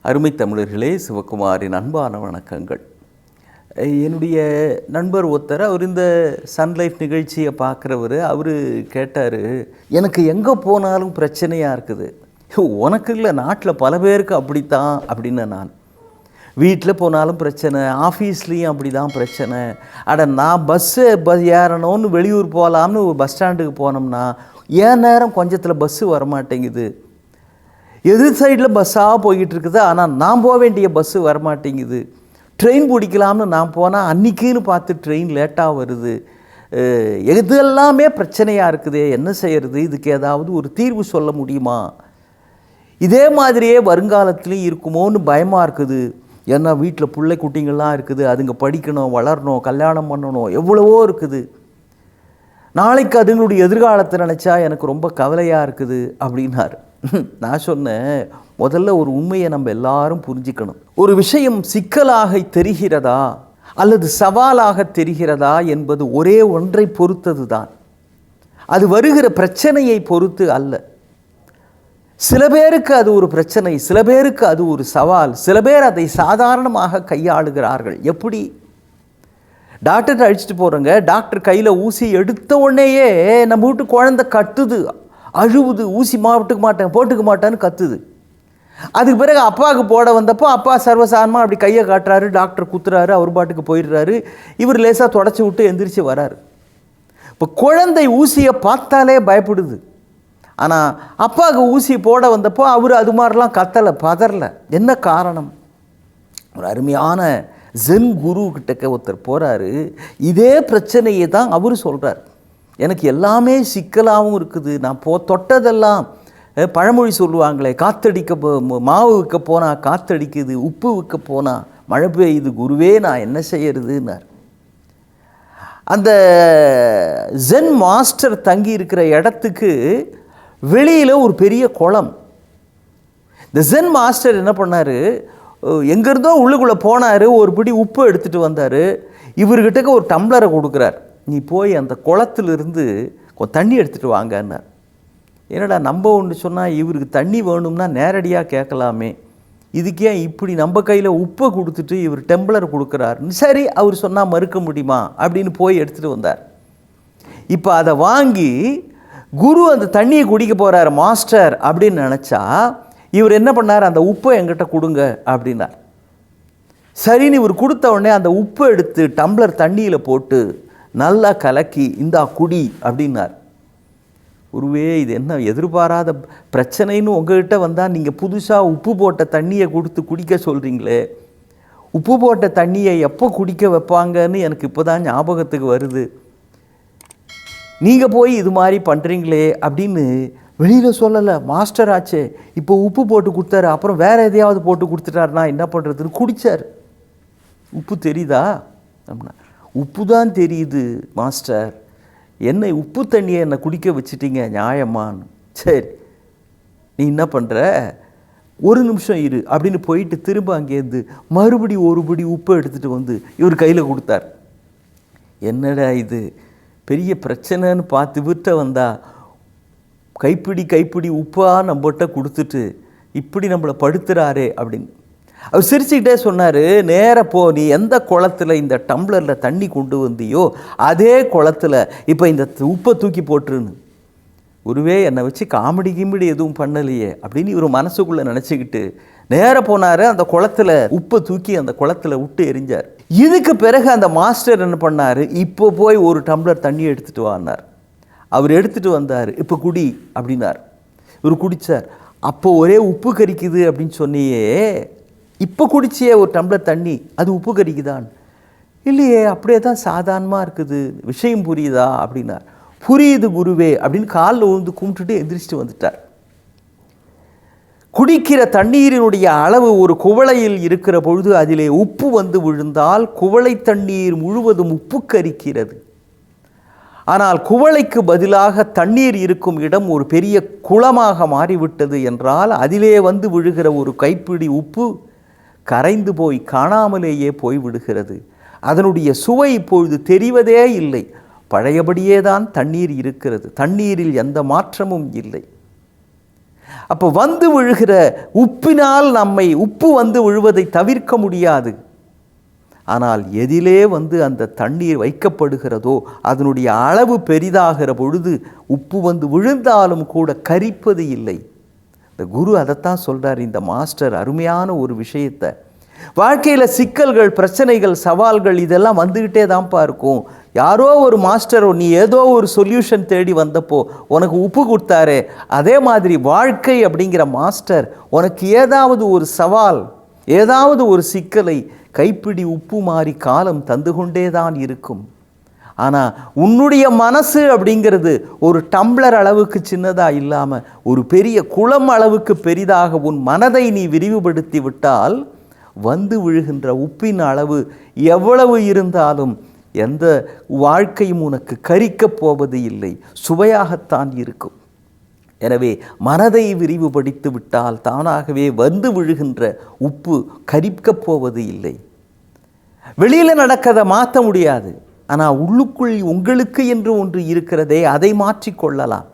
அருமை தமிழர்களே, சிவகுமாரின் அன்பான வணக்கங்கள். என்னுடைய நண்பர் ஒருத்தர், அவர் இந்த சன்லைஃப் நிகழ்ச்சியை பார்க்குறவர், அவர் கேட்டார், எனக்கு எங்கே போனாலும் பிரச்சனையாக இருக்குது. உனக்கு இல்லை, நாட்டில் பல பேருக்கு அப்படித்தான் அப்படின்னு. நான் வீட்டில் போனாலும் பிரச்சனை, ஆஃபீஸ்லேயும் அப்படி தான் பிரச்சனை. நான் ஏறணும்னு வெளியூர் போகலாம்னு ஒரு பஸ் ஸ்டாண்டுக்கு போனோம்னா ஏன் நேரம் கொஞ்சத்தில் பஸ்ஸு வரமாட்டேங்குது. எதிர் சைடில் பஸ்ஸாக போய்கிட்டு இருக்குது, ஆனால் நான் போக வேண்டிய பஸ்ஸு வரமாட்டேங்குது. ட்ரெயின் பிடிக்கலாம்னு நான் போனால் அன்றைக்கின்னு பார்த்து ட்ரெயின் லேட்டாக வருது. எது எல்லாமே பிரச்சனையாக இருக்குது, என்ன செய்கிறது? இதுக்கு ஏதாவது ஒரு தீர்வு சொல்ல முடியுமா? இதே மாதிரியே வருங்காலத்துலேயும் இருக்குமோன்னு பயமாக இருக்குது. ஏன்னா வீட்டில் பிள்ளை குட்டிங்கள்லாம் இருக்குது, அதுங்க படிக்கணும், வளரணும், கல்யாணம் பண்ணணும், எவ்வளவோ இருக்குது. நாளைக்கு அதுங்களுடைய எதிர்காலத்தை நினச்சா எனக்கு ரொம்ப கவலையாக இருக்குது அப்படின்னார். நான் சொன்னேன், முதல்ல ஒரு உண்மையை நம்ம எல்லாரும் புரிஞ்சுக்கணும். ஒரு விஷயம் சிக்கலாக தெரிகிறதா அல்லது சவாலாக தெரிகிறதா என்பது ஒரே ஒன்றை பொறுத்தது தான். அது வருகிற பிரச்சனையை பொறுத்து அல்ல. சில பேருக்கு அது ஒரு பிரச்சனை, சில பேருக்கு அது ஒரு சவால், சில பேர் அதை சாதாரணமாக கையாளுகிறார்கள். எப்படி? டாக்டர் அழிச்சிட்டு போகிறோங்க, டாக்டர் கையில் ஊசி எடுத்த உடனேயே நம்ம வீட்டு குழந்தை கத்துது, அழுவுது, ஊசி போட்டுக்க மாட்டேன்னு கத்துது. அதுக்கு பிறகு அப்பாவுக்கு போட வந்தப்போ அப்பா சர்வசாதாரணமாக அப்படி கையை காட்டுறாரு, டாக்டர் குத்துறாரு, அவர் பாட்டுக்கு போயிடுறாரு. இவர் லேசாக தொடச்சி விட்டு எந்திரிச்சு வராரு. இப்போ குழந்தை ஊசியை பார்த்தாலே பயப்படுது. ஆனால் அப்பாவுக்கு ஊசி போட வந்தப்போ அவர் அது மாதிரிலாம் கத்தலை, பதறலை. என்ன காரணம்? ஒரு அருமையான ஜென் குரு கிட்டக்க ஒருத்தர் போகிறாரு. இதே பிரச்சனையை தான் அவர் சொல்கிறார். எனக்கு எல்லாமே சிக்கலாகவும் இருக்குது, நான் தொட்டதெல்லாம், பழமொழி சொல்லுவாங்களே, மாவு விற்க போனால் காற்றடிக்குது, உப்பு விற்க போனால் மழை பெய்யுது, குருவே நான் என்ன செய்யறதுன்னார். அந்த ஜென் மாஸ்டர் தங்கி இருக்கிற இடத்துக்கு வெளியில் ஒரு பெரிய குளம். இந்த ஜென் மாஸ்டர் என்ன பண்ணார், எங்கேருந்தோ உள்ளுக்குள்ளே போனார், ஒரு பிடி உப்பு எடுத்துகிட்டு வந்தார். இவர்கிட்ட ஒரு டம்ளரை கொடுக்குறார், நீ போய் அந்த குளத்திலிருந்து தண்ணி எடுத்துகிட்டு வாங்கன்னார். என்னடா நம்ம ஒன்று சொன்னால் இவருக்கு தண்ணி வேணும்னா நேரடியாக கேட்கலாமே, இதுக்கே இப்படி நம்ம கையில் உப்பை கொடுத்துட்டு இவர் டம்ளர் கொடுக்குறார். சரி, அவர் சொன்னால் மறுக்க முடியுமா அப்படின்னு போய் எடுத்துகிட்டு வந்தார். இப்போ அதை வாங்கி குரு அந்த தண்ணியை குடிக்க போகிறார் மாஸ்டர் அப்படின்னு நினச்சா, இவர் என்ன பண்ணார், அந்த உப்பை என்கிட்ட கொடுங்க அப்படின்னார். சரின்னு இவர் கொடுத்த உடனே அந்த உப்பை எடுத்து டம்ளர் தண்ணியில் போட்டு நல்லா கலக்கி இந்தா குடி அப்படின்னார். குருவே, இது என்ன எதிர்பாராத பிரச்சனைன்னு உங்கள்கிட்ட வந்தால் நீங்கள் புதுசாக உப்பு போட்ட தண்ணியை கொடுத்து குடிக்க சொல்கிறீங்களே, உப்பு போட்ட தண்ணியை எப்போ குடிக்க வைப்பாங்கன்னு எனக்கு இப்போ தான் ஞாபகத்துக்கு வருது. நீங்கள் போய் இது மாதிரி பண்ணுறீங்களே அப்படின்னு வெளியில் சொல்லலை. மாஸ்டர் ஆச்சே, இப்போ உப்பு போட்டு கொடுத்தாரு, அப்புறம் வேறு எதையாவது போட்டு கொடுத்துட்டாருனா என்ன பண்ணுறதுன்னு குடித்தார். உப்பு தெரியுதா அப்படின்னா, உப்பு தான் தெரியுது மாஸ்டர், என்னை உப்பு தண்ணியை என்னை குடிக்க வச்சுட்டீங்க, நியாயமான்னு. சரி, நீ என்ன பண்ணுற, ஒரு நிமிஷம் இரு அப்படின்னு போயிட்டு திரும்ப அங்கேருந்து மறுபடி ஒரு படி உப்பை எடுத்துகிட்டு வந்து இவர் கையில் கொடுத்தார். என்னடா இது பெரிய பிரச்சனைன்னு பார்த்து விட்ட வந்தா கைப்பிடி உப்பாக நம்மகிட்ட கொடுத்துட்டு இப்படி நம்மளை படுத்துறாரே அப்படின்னு. அவர் சிரிச்சுக்கிட்டே சொன்னார், நேராக போ, நீ எந்த குளத்தில் இந்த டம்ளரில் தண்ணி கொண்டு வந்தியோ அதே குளத்தில் இப்போ இந்த உப்பை தூக்கி போட்டுருன்னு. குருவே, என்னை வச்சு காமெடி எதுவும் பண்ணலையே அப்படின்னு இவர் மனசுக்குள்ளே நினச்சிக்கிட்டு நேராக போனார். அந்த குளத்தில் உப்பை தூக்கி அந்த குளத்தில் விட்டு எரிஞ்சார். இதுக்கு பிறகு அந்த மாஸ்டர் என்ன பண்ணார், இப்போ போய் ஒரு டம்ளர் தண்ணி எடுத்துகிட்டு வான்னார். அவர் எடுத்துகிட்டு வந்தார். இப்போ குடி அப்படின்னார். இவர் குடித்தார். அப்போ ஒரே உப்பு கரிக்குது அப்படின்னு சொன்னியே, இப்போ குடிச்சியே ஒரு டம்ளர் தண்ணி, அது உப்பு கரிக்குதான்? இல்லையே, அப்படியே தான் சாதாரணமாக இருக்குது, விஷயம் புரியுதா அப்படின்னார். புரியுது குருவே அப்படின்னு காலில் விழுந்து கும்பிட்டுட்டு எந்திரிச்சிட்டு வந்துட்டார். குடிக்கிற தண்ணீரினுடைய அளவு ஒரு குவளையில் இருக்கிற பொழுது அதிலே உப்பு வந்து விழுந்தால் குவளை தண்ணீர் முழுவதும் உப்பு கரிக்கிறது. ஆனால் குவளைக்கு பதிலாக தண்ணீர் இருக்கும் இடம் ஒரு பெரிய குளமாக மாறிவிட்டது என்றால் அதிலே வந்து விழுகிற ஒரு கைப்பிடி உப்பு கரைந்து போய் காணாமலேயே போய்விடுகிறது. அதனுடைய சுவை இப்பொழுது தெரிவதே இல்லை. பழையபடியே தான் தண்ணீர் இருக்கிறது. தண்ணீரில் எந்த மாற்றமும் இல்லை. அப்போ வந்து விழுகிற உப்பினால் உப்பு வந்து விழுவதை தவிர்க்க முடியாது. ஆனால் எதிலே வந்து அந்த தண்ணீர் வைக்கப்படுகிறதோ அதனுடைய அளவு பெரிதாகிற பொழுது உப்பு வந்து விழுந்தாலும் கூட கரிப்பது இல்லை. இந்த குரு அதைத்தான் சொல்கிறார். இந்த மாஸ்டர் அருமையான ஒரு விஷயத்தை, வாழ்க்கையில் சிக்கல்கள், பிரச்சனைகள், சவால்கள் இதெல்லாம் வந்துக்கிட்டே தான்ப்பா இருக்கும். யாரோ ஒரு மாஸ்டரோ நீ ஏதோ ஒரு சொல்யூஷன் தேடி வந்தப்போ உனக்கு உப்பு கொடுத்தாரே, அதே மாதிரி வாழ்க்கை அப்படிங்கிற மாஸ்டர் உனக்கு ஏதாவது ஒரு சவால், ஏதாவது ஒரு சிக்கலை கைப்பிடி உப்பு மாறி காலம் தந்து கொண்டே தான் இருக்கும். ஆனால் உன்னுடைய மனசு அப்படிங்கிறது ஒரு டம்ளர் அளவுக்கு சின்னதாக இல்லாமல் ஒரு பெரிய குளம் அளவுக்கு பெரிதாக உன் மனதை நீ விரிவுபடுத்தி விட்டால் வந்து விழுகின்ற உப்பின் அளவு எவ்வளவு இருந்தாலும் எந்த வாழ்க்கையும் உனக்கு கரிக்கப் போவது இல்லை, சுவையாகத்தான் இருக்கும். எனவே மனதை விரிவுபடுத்தி விட்டால் தானாகவே வந்து விழுகின்ற உப்பு கரிக்கப் போவது இல்லை. வெளியில் நடக்கதை மாற்ற முடியாது, ஆனால் உள்ளுக்குள் உங்களுக்கு என்று ஒன்று இருக்கிறதே, அதை மாற்றிக்கொள்ளலாம்.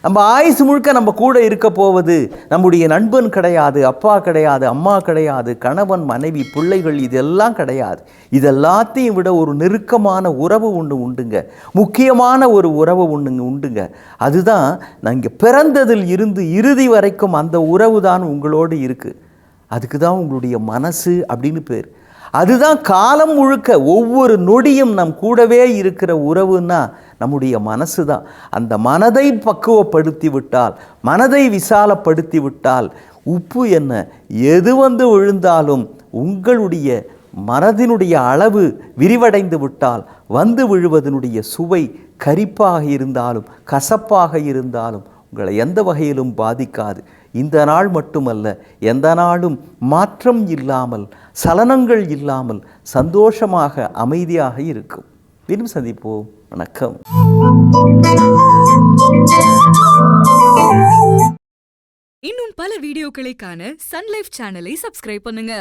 நம்ம ஆயுசு முழுக்க நம்ம கூட இருக்க போவது நம்முடைய நண்பன் கிடையாது, அப்பா கிடையாது, அம்மா கிடையாது, கணவன் மனைவி பிள்ளைகள் இதெல்லாம் கிடையாது. இதெல்லாத்தையும் விட ஒரு நெருக்கமான உறவு ஒன்று உண்டுங்க, முக்கியமான ஒரு உறவு உண்டுங்க. அதுதான் நீங்கள் பிறந்ததில் இருந்து இறுதி வரைக்கும் அந்த உறவு தான் உங்களோடு இருக்குது. அதுக்கு தான் உங்களுடைய மனசு அப்படின்னு பேர். அதுதான் காலம் முழுக்க ஒவ்வொரு நொடியும் நம் கூடவே இருக்கிற உறவுன்னா நம்முடைய மனசு தான். அந்த மனதை பக்குவப்படுத்தி விட்டால், மனதை விசாலப்படுத்தி விட்டால், உப்பு என்ன எது வந்து விழுந்தாலும் உங்களுடைய மனதினுடைய அளவு விரிவடைந்து விட்டால் வந்து விழுவதனுடைய சுவை கரிப்பாக இருந்தாலும் கசப்பாக இருந்தாலும் உங்களை எந்த வகையிலும் பாதிக்காது. இந்த நாள் மட்டுமல்ல, எந்த நாளும் மாற்றம் இல்லாமல், சலனங்கள் இல்லாமல் சந்தோஷமாக அமைதியாக இருக்கும். மீண்டும் சந்திப்போம். வணக்கம். இன்னும் பல வீடியோக்களை காண சன்லைஃப் சேனலை சப்ஸ்கிரைப் பண்ணுங்க.